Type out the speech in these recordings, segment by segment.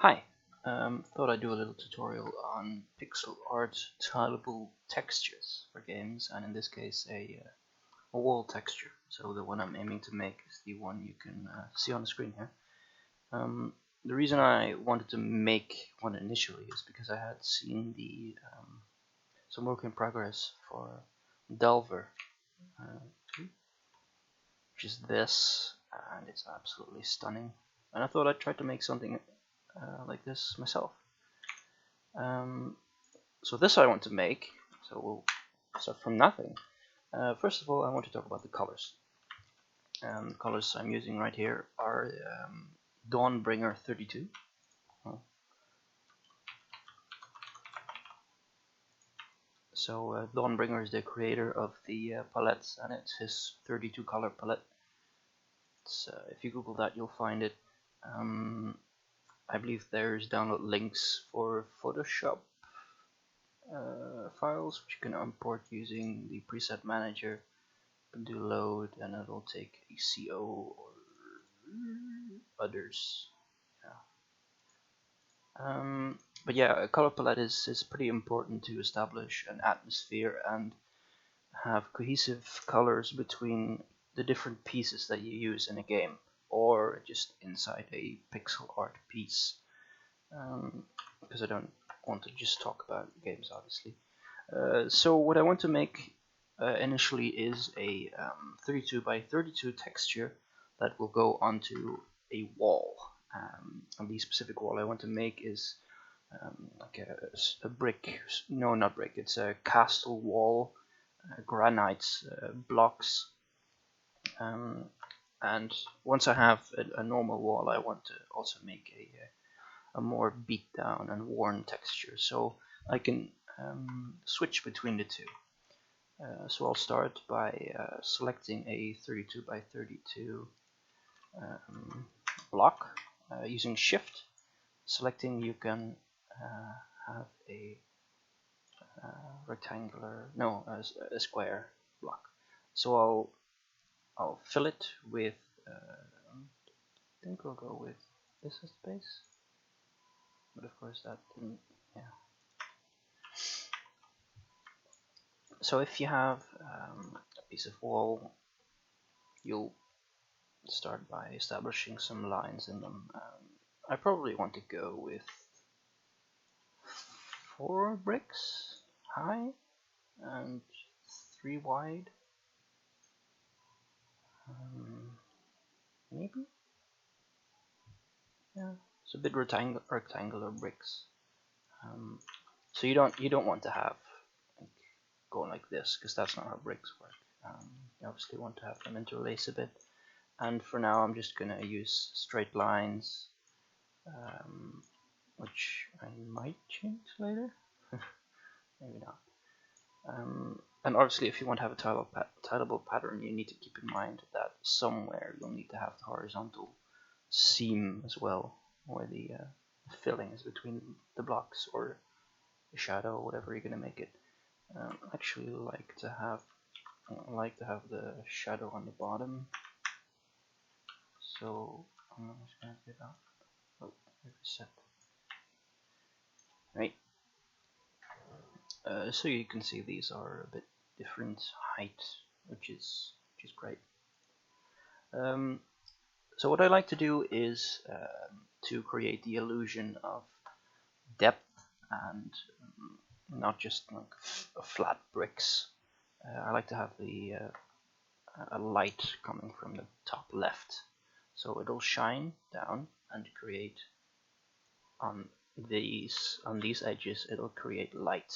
Hi, thought I'd do a little tutorial on pixel art tileable textures for games, and in this case a wall texture. So the one I'm aiming to make is the one you can see on the screen here. The reason I wanted to make one initially is because I had seen some work in progress for Delver, which is this, and it's absolutely stunning. And I thought I'd try to make something like this myself. So this I want to make, so we'll start from nothing. First of all, I want to talk about the colors. The colors I'm using right here are Dawnbringer 32. So Dawnbringer is the creator of the palettes, and it's his 32 color palette. If you Google that, you'll find it. I believe there's download links for Photoshop files, which you can import using the preset manager. You can do load, and it'll take a CO or others. But yeah, a color palette is pretty important to establish an atmosphere and have cohesive colors between the different pieces that you use in a game or just inside a pixel art piece. Because I don't want to just talk about games, obviously. So what I want to make initially is a 32 by 32 texture that will go onto a wall. And the specific wall I want to make is like a brick, no, not brick, it's a castle wall, granite blocks. And once I have a normal wall, I want to also make a more beat down and worn texture, so I can switch between the two. So I'll start by selecting a 32 by 32 block using Shift. Selecting, you can have a rectangular, no, a square block. So I'll fill it with. I think we'll go with this as base, but of course that didn't. Yeah. So if you have a piece of wall, you'll start by establishing some lines in them. I probably want to go with 4 bricks high and 3 wide. Maybe. Yeah, it's a bit rectangular bricks. So you don't want to have going like this, because that's not how bricks work. You obviously want to have them interlace a bit. And for now, I'm just gonna use straight lines, which I might change later. Maybe not. And obviously, if you want to have a tileable pattern, you need to keep in mind that somewhere you'll need to have the horizontal seam as well, where the filling is between the blocks or the shadow, whatever you're gonna make it. I actually like to have the shadow on the bottom. So I'm just gonna do that. Oh, reset. Right. So you can see these are a bit different height, which is great. So what I like to do is to create the illusion of depth and not just like flat bricks. I like to have a light coming from the top left, so it'll shine down and create on these edges. It'll create light.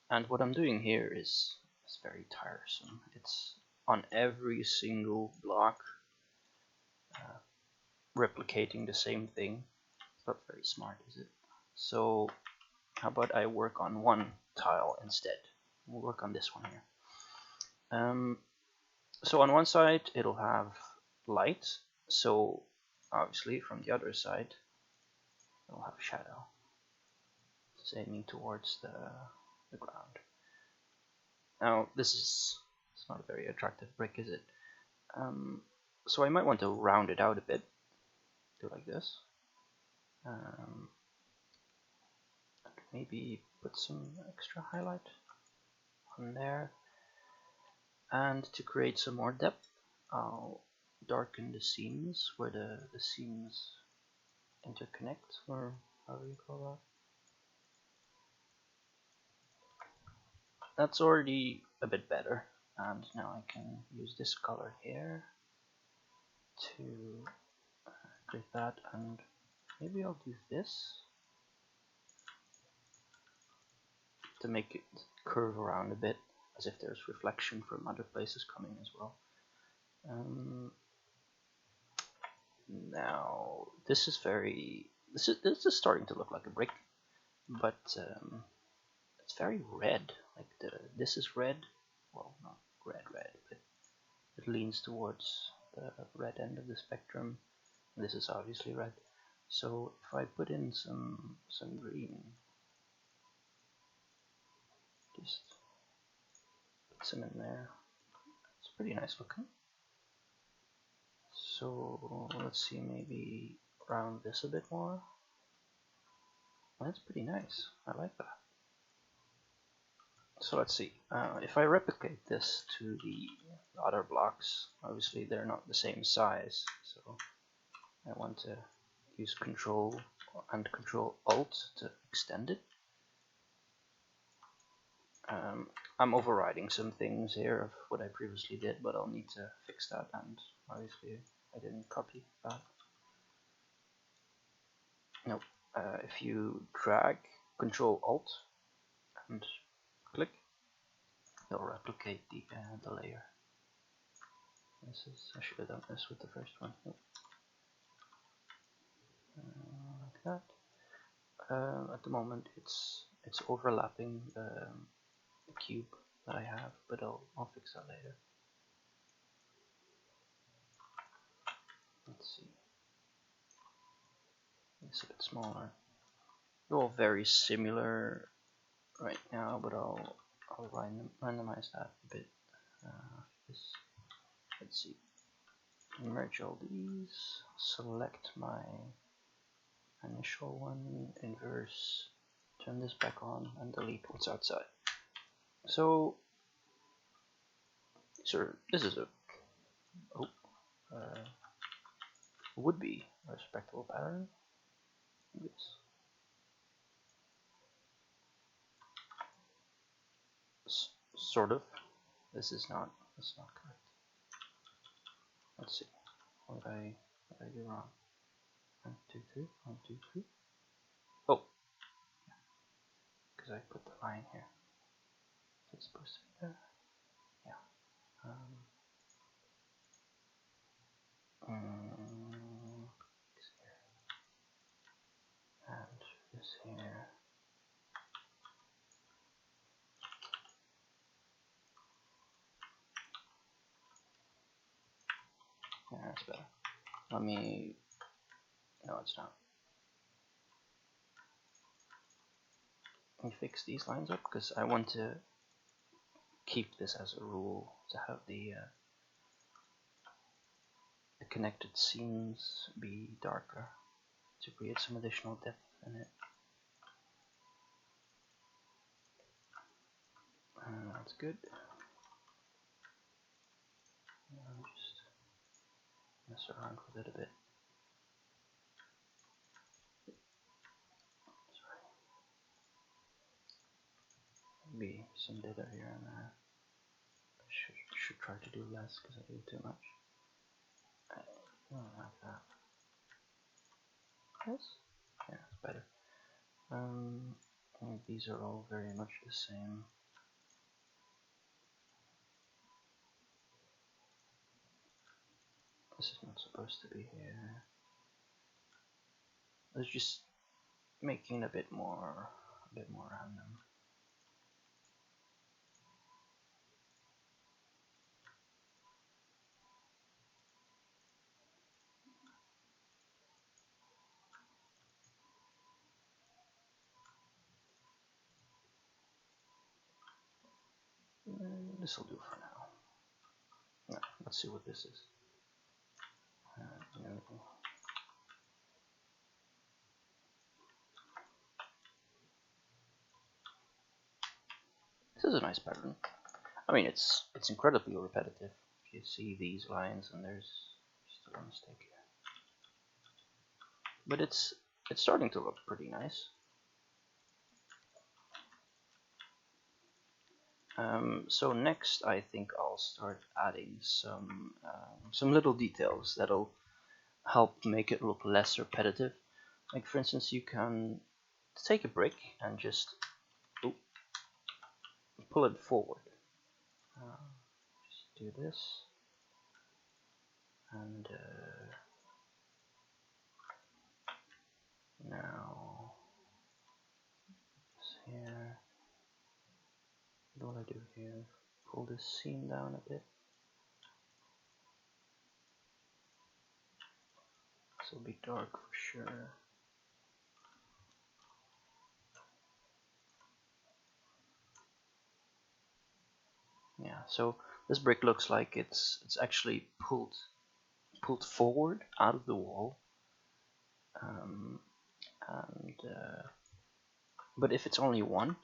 And what I'm doing here is very tiresome. It's on every single block, replicating the same thing. It's not very smart, is it? So how about I work on one tile instead? We'll work on this one here. So on one side it'll have light, so obviously from the other side it'll have shadow. It's aiming towards the ground. Now it's not a very attractive brick, is it? So I might want to round it out a bit, do like this. Maybe put some extra highlight on there. And to create some more depth, I'll darken the seams where the seams interconnect, or however you call that. That's already a bit better, and now I can use this color here to create that, and maybe I'll do this to make it curve around a bit, as if there's reflection from other places coming as well. Now this is this is starting to look like a brick, but it's very red. Like this is red, well, not red, but it leans towards the red end of the spectrum. This is obviously red. So if I put in some green, just put some in there. It's pretty nice looking. So let's see, maybe round this a bit more. Well, that's pretty nice. I like that. So let's see. If I replicate this to the other blocks, obviously they're not the same size. So I want to use Control and Control Alt to extend it. I'm overriding some things here of what I previously did, but I'll need to fix that, and obviously I didn't copy that. Nope. If you drag Control Alt and click, it'll replicate the layer. I should have done this with the first one. Nope. Like that. At the moment, it's overlapping the cube that I have, but I'll fix that later. Let's see. It's a bit smaller. They're all very similar right now, but I'll randomize that a bit. Let's see. Merge all these. Select my initial one, inverse, turn this back on, and delete what's outside. So this is a would be a respectable pattern. Yes. Sort of. This is not. That's not correct. Let's see. What did I do wrong? 1, 2, 3. 1, 2, 3. Oh, because I put the line here. Is it supposed to be there? Yeah. This here. And this here. Yeah, that's better. Let me. No, it's not. Let me fix these lines up because I want to keep this as a rule to have the connected seams be darker to create some additional depth in it. That's good. I'll just mess around with it a bit. Sorry. Maybe some data here and there. I should try to do less because I do too much. I don't like that. Yes? Yeah, it's better. I think these are all very much the same. This is not supposed to be here. Let's just making it a bit more random. This will do for now. No, let's see what this is. This is a nice pattern. I mean, it's incredibly repetitive. You see these lines, and there's still a mistake here. But it's starting to look pretty nice. So next, I think I'll start adding some little details that'll help make it look less repetitive. Like, for instance, you can take a brick and just pull it forward. Just do this, and now this here. What do I do here? Pull this seam down a bit. This will be dark for sure. Yeah, so this brick looks like it's actually pulled forward out of the wall. But if it's only one,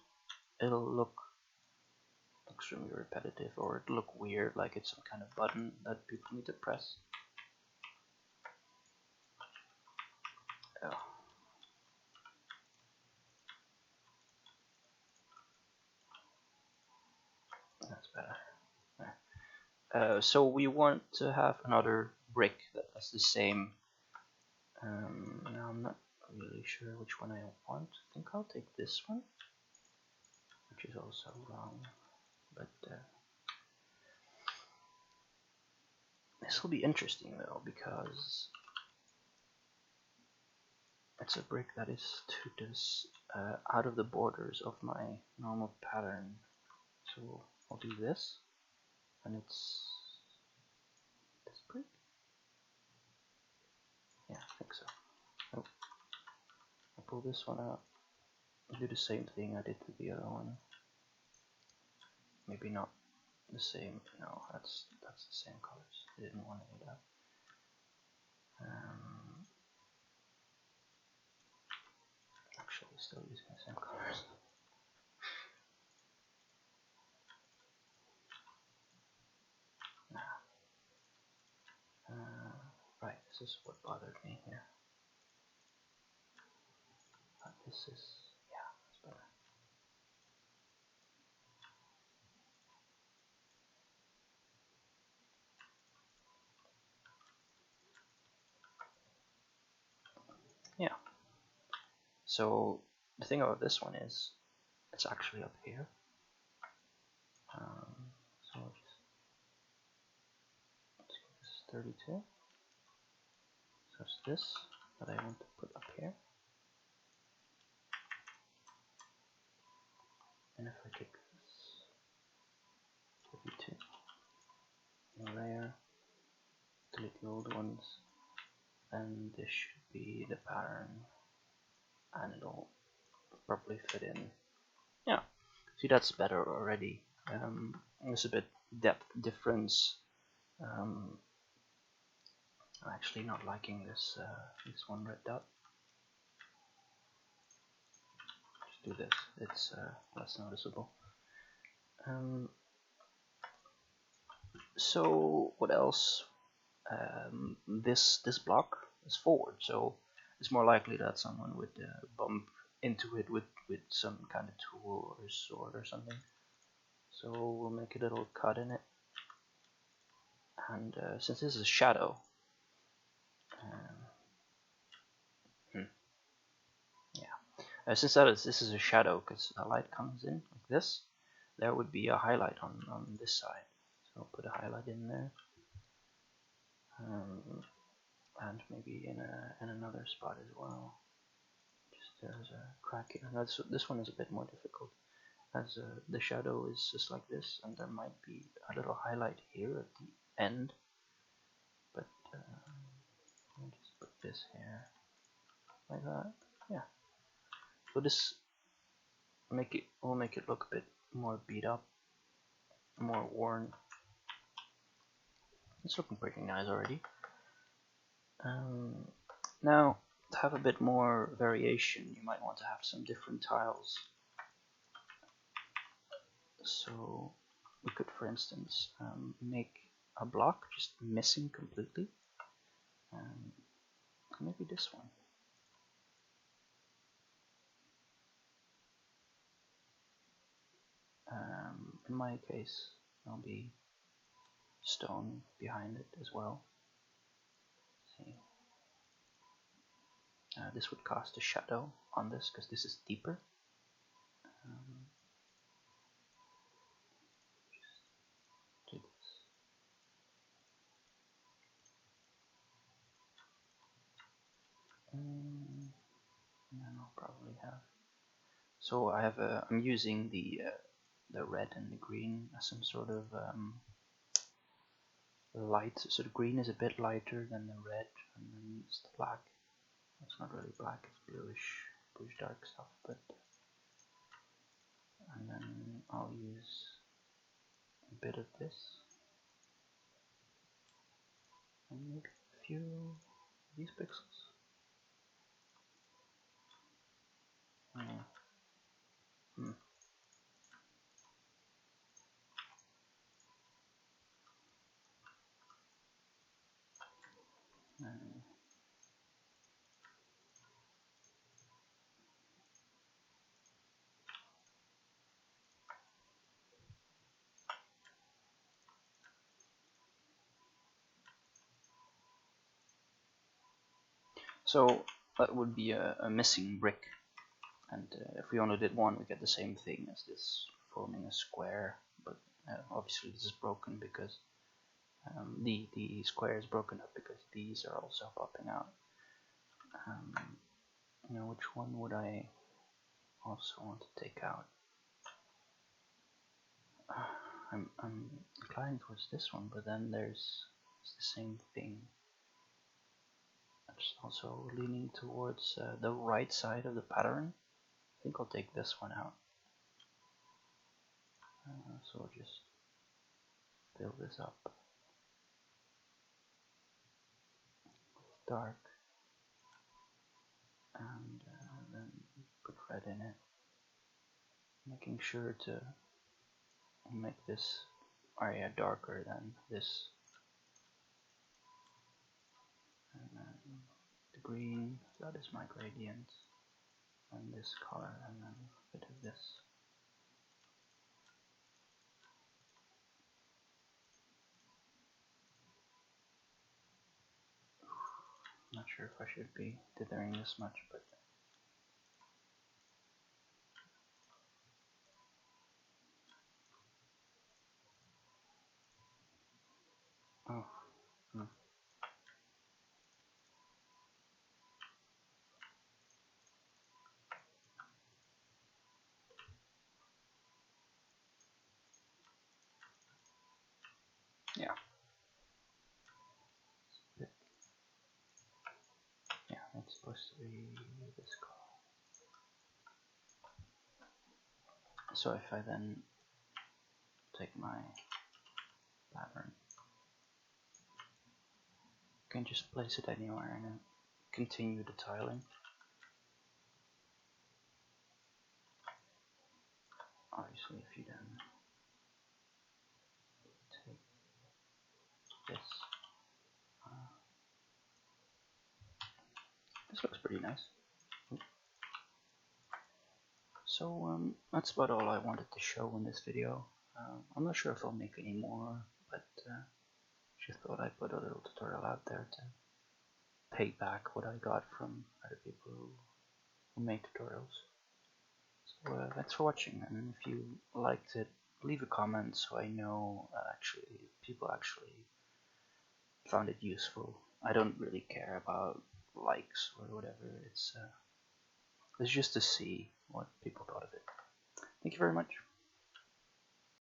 it'll look extremely repetitive, or it'll look weird, like it's some kind of button that people need to press. Oh. That's better. So we want to have another brick that has the same. Now I'm not really sure which one I want. I think I'll take this one, which is also wrong, but this will be interesting though, because it's a brick that is out of the borders of my normal pattern. So I'll do this, and it's this brick. Yeah, I think so. Oh, I'll pull this one out. I'll do the same thing I did with the other one. Maybe not the same. No, that's the same colors. I didn't want to do that. Actually, still using the same colors. Right, this is what bothered me here. But this is, yeah, that's better. Yeah. So the thing about this one is, it's actually up here. So let's give this 32. So it's this that I want to put up here. And if I take this 32, new layer, delete the old ones, then this should be the pattern, and it'll properly fit in. Yeah, see, that's better already. There's a bit depth difference. I'm actually not liking this one red dot. Just do this. It's less noticeable. So what else? This block is forward, so it's more likely that someone would bump into it with some kind of tool or sword or something. So we'll make a little cut in it, and since this is a shadow, since this is a shadow, because the light comes in like this, there would be a highlight on this side. So I'll put a highlight in there, and maybe in another spot as well. Just there's a crack here. And this one is a bit more difficult, as the shadow is just like this, and there might be a little highlight here at the end. But I'll just put this here like that. Yeah. So this will make it look a bit more beat up, more worn. It's looking pretty nice already. Um, Now, to have a bit more variation, you might want to have some different tiles. So we could, for instance, make a block just missing completely. Maybe this one. In my case, there'll be stone behind it as well. See, this would cast a shadow on this because this is deeper. Do this. And then I'll probably have. So I have I'm using the red and the green as some sort of light. So the green is a bit lighter than the red, and then it's the black. It's not really black; it's bluish dark stuff. But and then I'll use a bit of this and maybe a few of these pixels. Hmm. So that would be a missing brick, and if we only did one, we get the same thing as this forming a square. But obviously this is broken because the square is broken up because these are also popping out. Which one would I also want to take out? I'm inclining towards this one, but then it's the same thing. I'm just also leaning towards the right side of the pattern. I think I'll take this one out. So I'll just build this up with dark, and then put red in it, making sure to make this area darker than this. And then the green, that is my gradient, and this color, and then a bit of this. Not sure if I should be dithering this much, but oh, yeah, it's supposed to be this color. So if I then take my pattern, I can just place it anywhere and then continue the tiling. Obviously, if you then take this, this looks pretty nice. So that's about all I wanted to show in this video. I'm not sure if I'll make any more, but just thought I'd put a little tutorial out there to pay back what I got from other people who make tutorials. So thanks for watching, and if you liked it, leave a comment so I know people actually found it useful. I don't really care about likes or whatever. It's just to see what people thought of it. Thank you very much.